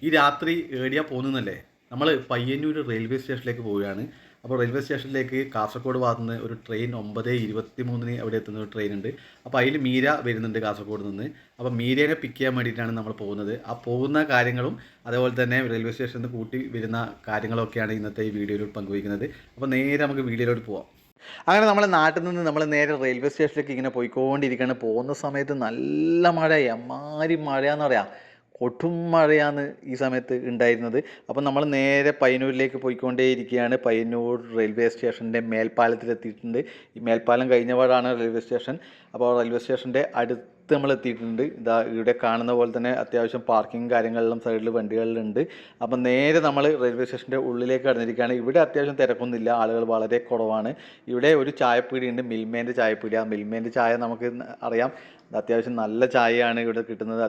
ഈ രാത്രി ഏടിയാ പോകുന്നല്ലേ? നമ്മൾ പയ്യന്നൂർ റെയിൽവേ സ്റ്റേഷനിലേക്ക് പോവുകയാണ്. അപ്പോൾ റെയിൽവേ സ്റ്റേഷനിലേക്ക് കാസർഗോഡ് ഭാഗത്ത് നിന്ന് ഒരു ട്രെയിൻ 9:23 അവിടെ എത്തുന്ന ഒരു ട്രെയിൻ ഉണ്ട്. അപ്പോൾ അതിൽ മീര വരുന്നുണ്ട് കാസർഗോഡ് നിന്ന്. അപ്പോൾ മീരേനെ പിക്ക് ചെയ്യാൻ വേണ്ടിയിട്ടാണ് നമ്മൾ പോകുന്നത്. ആ പോകുന്ന കാര്യങ്ങളും അതേപോലെ തന്നെ റെയിൽവേ സ്റ്റേഷനിൽ നിന്ന് കൂട്ടി വരുന്ന കാര്യങ്ങളൊക്കെയാണ് ഇന്നത്തെ ഈ വീഡിയോയിലോട്ട് പങ്കുവയ്ക്കുന്നത്. അപ്പോൾ നേരെ നമുക്ക് വീഡിയോയിലോട്ട് പോവാം. അങ്ങനെ നമ്മളെ നാട്ടിൽ നിന്ന് നമ്മൾ നേരെ റെയിൽവേ സ്റ്റേഷനിലേക്ക് ഇങ്ങനെ പോയിക്കൊണ്ടിരിക്കുകയാണ്. പോകുന്ന സമയത്ത് നല്ല മഴ, എമ്മാരി മഴയാന്ന് പറയാം, കൊടും മഴയാണ് ഈ സമയത്ത് ഉണ്ടായിരുന്നത്. അപ്പം നമ്മൾ നേരെ പയ്യന്നൂരിലേക്ക് പോയിക്കൊണ്ടേയിരിക്കുകയാണ്. പയ്യന്നൂർ റെയിൽവേ സ്റ്റേഷൻ്റെ മേൽപ്പാലത്തിലെത്തിയിട്ടുണ്ട്. ഈ മേൽപ്പാലം കഴിഞ്ഞപാടാണ് റെയിൽവേ സ്റ്റേഷൻ. അപ്പോൾ റെയിൽവേ സ്റ്റേഷൻ്റെ അടുത്ത് നമ്മൾ എത്തിയിട്ടുണ്ട്. ഇതാ ഇവിടെ കാണുന്ന പോലെ തന്നെ അത്യാവശ്യം പാർക്കിംഗ് കാര്യങ്ങളെല്ലാം സൈഡിൽ വണ്ടികളിലുണ്ട്. അപ്പം നേരെ നമ്മൾ റെയിൽവേ സ്റ്റേഷൻ്റെ ഉള്ളിലേക്ക് കടന്നിരിക്കുകയാണ്. ഇവിടെ അത്യാവശ്യം തിരക്കൊന്നുമില്ല, ആളുകൾ വളരെ കുറവാണ്. ഇവിടെ ഒരു ചായപ്പീടിയുണ്ട്, മിൽമേൻ്റെ ചായപ്പീടി. ആ മിൽമേൻ്റെ ചായ നമുക്ക് അറിയാം, അത്യാവശ്യം നല്ല ചായയാണ് ഇവിടെ കിട്ടുന്നത്.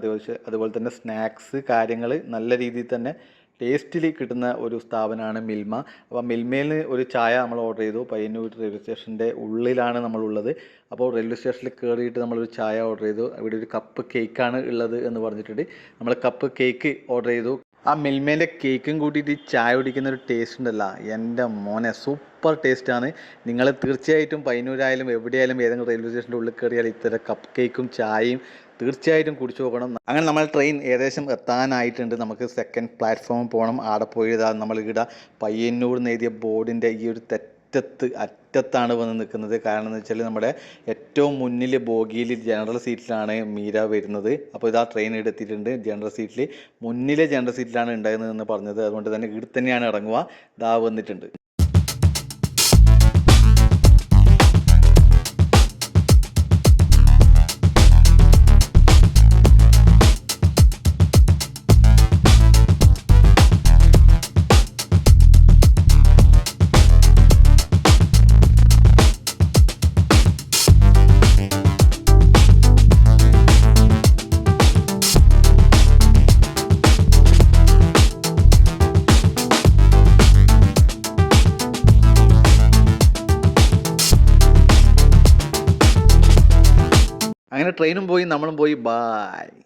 അതുപോലെ തന്നെ സ്നാക്സ് കാര്യങ്ങൾ നല്ല രീതിയിൽ തന്നെ ടേസ്റ്റിൽ കിട്ടുന്ന ഒരു സ്ഥാപനമാണ് മിൽമ. അപ്പോൾ മിൽമയിൽ ഒരു ചായ നമ്മൾ ഓർഡർ ചെയ്തു. പയ്യന്നൂർ റെയിൽവേ സ്റ്റേഷൻ്റെ ഉള്ളിലാണ് നമ്മളുള്ളത്. അപ്പോൾ റെയിൽവേ സ്റ്റേഷനിൽ കയറിയിട്ട് നമ്മളൊരു ചായ ഓർഡർ ചെയ്തു. ഇവിടെ ഒരു കപ്പ് കേക്കാണ് ഉള്ളത് എന്ന് പറഞ്ഞിട്ടുണ്ട്. നമ്മൾ കപ്പ് കേക്ക് ഓർഡർ ചെയ്തു. ആ മിൽമേൻ്റെ കേക്കും കൂട്ടിയിട്ട് ചായ കുടിക്കുന്ന ഒരു ടേസ്റ്റ് ഉണ്ടല്ലോ, എൻ്റെ മോനെ സൂപ്പർ ടേസ്റ്റാണ്. നിങ്ങൾ തീർച്ചയായിട്ടും പയ്യന്നൂരായാലും എവിടെയായാലും ഏതെങ്കിലും റെയിൽവേ സ്റ്റേഷൻ്റെ ഉള്ളിൽ കയറിയാൽ ഇത്തരം കപ്പ് കേക്കും ചായയും തീർച്ചയായിട്ടും കുടിച്ചു നോക്കണം. അങ്ങനെ നമ്മൾ ട്രെയിൻ ഏകദേശം എത്താനായിട്ടുണ്ട്. നമുക്ക് സെക്കൻഡ് പ്ലാറ്റ്ഫോമിൽ പോകണം. ആടെ പോയി നമ്മളിവിടെ പയ്യന്നൂർ എന്ന് എഴുതിയ ബോർഡിൻ്റെ ഈ ഒരു അറ്റത്താണ് വന്ന് നിൽക്കുന്നത്. കാരണം എന്ന് വെച്ചാൽ നമ്മുടെ ഏറ്റവും മുന്നിൽ ബോഗിയിൽ ജനറൽ സീറ്റിലാണ് മീര വരുന്നത്. അപ്പോൾ ഇതാ ട്രെയിൻ ഇവിടെ എത്തിയിട്ടുണ്ട്. ജനറൽ സീറ്റിൽ മുന്നിലെ ജനറൽ സീറ്റിലാണ് ഉണ്ടായിരുന്നതെന്ന് പറഞ്ഞത്. അതുകൊണ്ട് തന്നെ ഇവിടെ തന്നെയാണ് ഇറങ്ങുക. ഇതാ വന്നിട്ടുണ്ട്. അങ്ങനെ ട്രെയിനും പോയി, നമ്മളും പോയി. ബായ്.